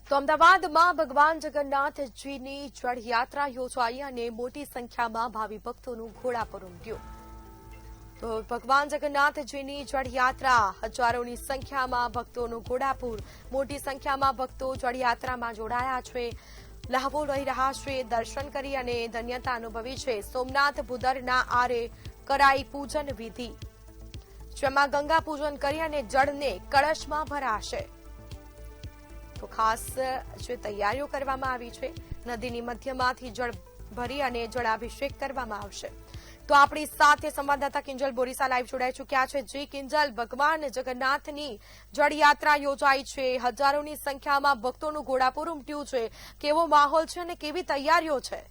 તો અમદાવાદમાં ભગવાન જગન્નાથજીની જળયાત્રા યોજાઈ અને મોટી સંખ્યામાં ભાવિ ભક્તોનું ઘોડાપુર ઉમટ્યું. તો ભગવાન જગન્નાથજીની જળયાત્રા, હજારોની સંખ્યામાં ભક્તોનું ઘોડાપુર, મોટી સંખ્યામાં ભક્તો જળયાત્રામાં જોડાયા છે, લહાવો લઈ રહ્યા છે, દર્શન કરી અને ધન્યતા અનુભવી છે. સોમનાથ ભૂદરના આરે કરાઈ પૂજન વિધિ, જેમાં ગંગા પૂજન કરી અને જળને કળશમાં ભરાશે. તો ખાસ જે તૈયારીઓ કરવામાં આવી છે, નદીની મધ્યમાંથી જળ ભરી અને જળાભિષેક કરવામાં આવશે. તો આપણી સાથે સંવાદદાતા કિંજલ બોરીસા લાઈવ જોડાઈ ચૂક્યા છે. જી કિંજલ, ભગવાન જગન્નાથની જળયાત્રા યોજાઈ છે, હજારોની સંખ્યામાં ભક્તોનું ઘોડાપુર ઉમટ્યું છે. કેવો માહોલ છે અને કેવી તૈયારીઓ છે?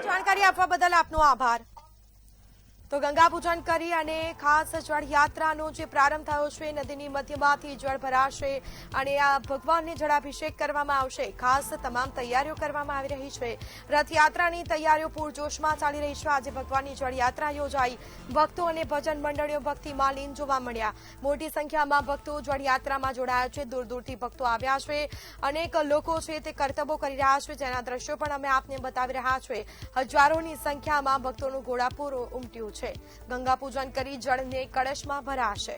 જાણકારી આપવા બદલ આપનો આભાર. તો ગંગા પૂજન કરી અને ખાસ જળયાત્રાનો જે પ્રારંભ થયો છે, નદીની મધ્યમાંથી જળ ભરાશે અને આ ભગવાનને જળાભિષેક કરવામાં આવશે. ખાસ તમામ તૈયારીઓ કરવામાં આવી રહી છે. રથયાત્રાની તૈયારીઓ પૂરજોશમાં ચાલી રહી છે. આજે ભગવાનની જળયાત્રા યોજાઈ, ભક્તો અને ભજન મંડળીઓ ભક્તિમાં લીન જોવા મળ્યા. મોટી સંખ્યામાં ભક્તો જળયાત્રામાં જોડાયા છે. દૂર દૂરથી ભક્તો આવ્યા છે. અનેક લોકો છે તે કરતબો કરી રહ્યા છે, જેના દ્રશ્યો પણ અમે આપને બતાવી રહ્યા છે. હજારોની સંખ્યામાં ભક્તોનું ઘોડાપુર ઉમટ્યું છે. ગંગા પૂજન કરી જળને કળશમાં ભરાશે.